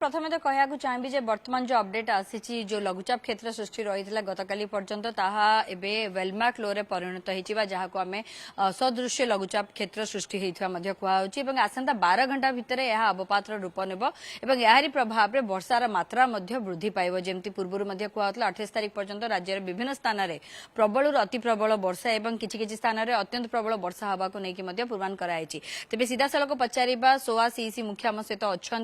प्रथमे तो कहूँ चाहिए बर्तमान जो अपडेट आसी जो लघुचाप क्षेत्र सृष्टि रही है गतकाली पर्यंत ताहा एबे वेलमार्क लो रे परिणत होती जहाँ आम सदृश्य लघुचाप क्षेत्र सृष्टि कहु आसंता 12 घंटा भितर यह अवपातर रूप नेब और यार प्रभाव में वर्षार मात्रा वृद्धि पाइब जमी पूर्व कहला 28 तारिख पर्यंत राज्य विभिन्न स्थान में प्रबल अति प्रबल वर्षा और किसी स्थान में अत्यंत प्रबल वर्षा हवा को लेकिन पूर्वान कराई तेज सीधा सड़क पचार सोआ सीसी मुख्य आम सहित अच्छा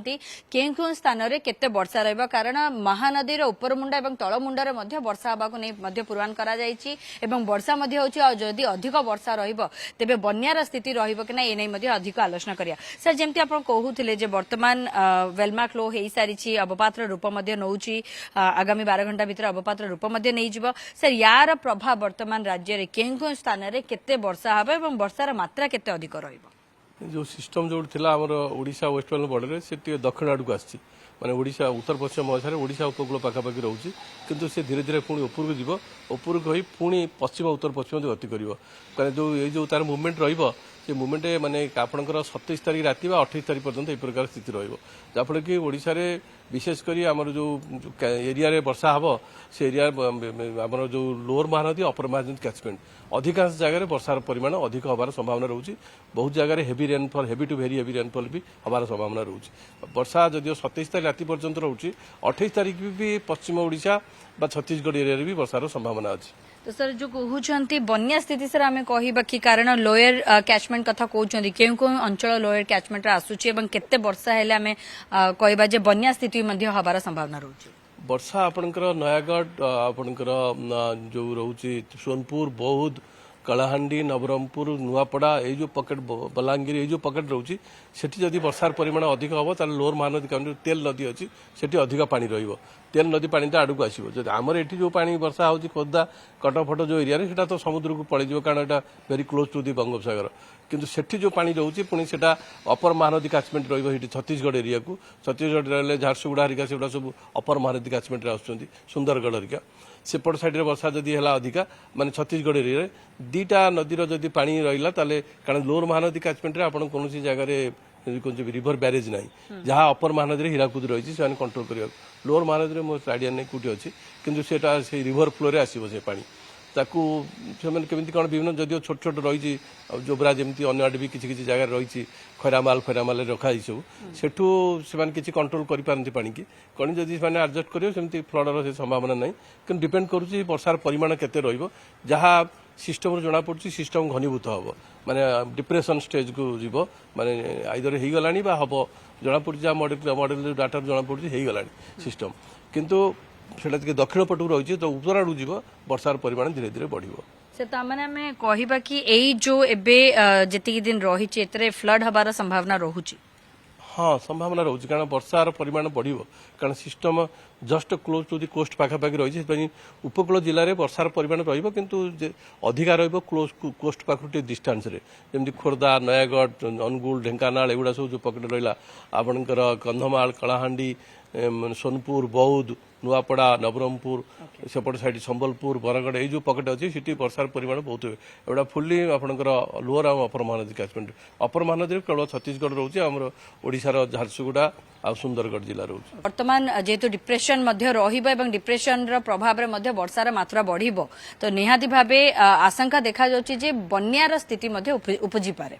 केउ स्थान में केते वर्षा रहिबा कारण महानदी उपरमुंडा और तलमुंडार वर्षा हवा को नहीं पूर्वान करा जायछि एवं वर्षा जदि अधिक वर्षा रहिबो तेबे बन्यार स्थिति रहिबो कि ना एनै मध्ये अधिक आलोचना करिया सर जेमती आपण कहूथिले जे वर्तमान वेलमार्क लो हेई सारिछि अवपातर रूप मध्ये नउछि आगामी 12 घंटा भीतर अवपातर रूप मध्ये नै जिवो सर यार प्रभाव वर्तमान राज्य रे केउ स्थान रे केते वर्षा हबो एवं वर्षार मात्रा केते अधिक रहिबो जो सिस्टम जो थिला हमर ओडिशा वेस्ट बेंगल बॉर्डर से दक्षिण आड़ को आछि माने ओडिशा उत्तर पश्चिम मझार ओडिशा उपकूल पाखापाखि रोचे किंतु से धीरे धीरे पुणी उपरको जीव उपरको ही पुणी पश्चिम उत्तर पश्चिम गति कर जो ये जो तार मुवमेंट से मुवमेंट माने आपणकर 27 तारिख राति 28 तारिख पर्यंत यह प्रकार स्थिति रहा कि ओडिशा रे विशेषकर आमर जो एरिया रे वर्षा हम से एरिया आमर जो लोअर महानदी अपर महानदी कैचमेंट अधिकांश जगह वर्षार परिमाण अधिक हबार संभावना रोचे बहुत जगह heavy rainfall heavy to very heavy rainfall भी हबार संभावना रोचे वर्षा जदिव 27 तारिख राति पर्यंत रोचे 28 तारिख भी पश्चिम ओडिशा बा छत्तीसगढ़ एरिया भी वर्षार संभावना अच्छी तो सर जो कहते बन्या स्थिति सर आम कह कि कारण लोयर कैचमेंट कथा कहते केउ अंचल लोयर कैचमेंट आसूची केते वर्षा हेले आम कहबा जे बन्या स्थिति हबार संभावना रोचे वर्षा आपणकर नयागढ़ आपणकर जो रोचे सोनपुर बौद्ध कलाहांडी नवरंगपुर नुआपड़ा ये जो पकेट बलांगीर ये जो पकेट रोचे सेठी जदि वर्षार परिमाण अधिक हम ताले लोअर महानदी काउंटी तेल नदी अच्छी सेठी अधिक पानी रहिबो तेल नदी पानी आड़ को आसो जब आमर एटी जो पानी वर्षा होची खोर्धा कटफट जो एरिया सेटा तो समुद्र को पड़े कारण एटा वेरी क्लोज टू दि बंगोपसागर किंतु सेठी जो पानी रोचे पुणी सेटा अपर महानदी काचमेंट रही छत्तीसगढ़ एरिया को छत्तीसगढ़ रही झारसुगुड़ा हरिका से सब अपर महानदी काचमेंट आसुच्च सुंदरगढ़ हरिका सेपट साइड वर्षा जदि है अधिका माने छत्तीसगढ़ एरिया दीटा नदीर जदि पानी रहा कारण लोअर महानदी काचमेंट आपन कौन जगह रिभर ब्यारेज ना जहाँ अपर महानदी हीराकुद रही है कंट्रोल करने लोअर महानदी मो आइडिया नहीं कौटी अच्छी किंतु सेटा से रिभर फ्लो रे आसो से पानी ताकू केमी कौन विभिन्न जदिव छोट छोट रही जोब्रा जमी अन्य भी किसी जगह रही खैरामाल रखाई सब सेठू से किसी कंट्रोल कर पानी की कौन जदि आडजस्ट करेंगे फ्लडर से संभावना ना कि डिपेंड करुच्ची वर्षार परिमाण केते रहा सिस्टम जना पड़ी सिस्टम घनीभूत हम माने डिप्रेशन स्टेज को जीव माने आइदर हो गला हम जना पड़ी मॉडल डाटा जना पड़ी हो गला सिस्टम किंतु सेटा दक्षिण पटू रही तो उत्तर आड़ जीव वर्षार परिमाण धीरे धीरे बढ़िबो से तामाने हमें कहबा कि एई जो एबे जेतिकी दिन रही एतरे फ्लड हबार संभावना रहुची हाँ संभावना रोचे कारण वर्षार परिमाण बढ़ो कारण system just close to the coast पाखापाखि रही उपकूल जिले में वर्षार परिमाण रु अधिका रोज कोस्ट पाखु डिस्टेंस रे जमी खोर्धा नयागढ़ अनुगुल ढेंकानाल एगुड़ा सब जो पकेट रहा आपणकर कंधमाल कलाहांडी सोनपुर बौद्ध नुआपड़ा नवरंगपुर सेपट साइड संबलपुर बरगढ़ ये जो पकेट अच्छी सीटी वर्षार परिमाण बहुत हुए एगुड़ा फुल्ली आपणकर लोअर और अपर महानदी कैचमेंट अपर महानदी केवल छत्तीसगढ़ रोचे आमर ओडिशार झारसुगुड़ा आ सुंदरगढ़ जिला रोचे वर्तमान जेहेतु डिप्रेशन डिप्रेशन प्रभाव में वर्षार मात्रा बढ़िबो तो निहाती भावे आशंका देखा जाउछि जे बन्यार स्थिति उपजी पारे।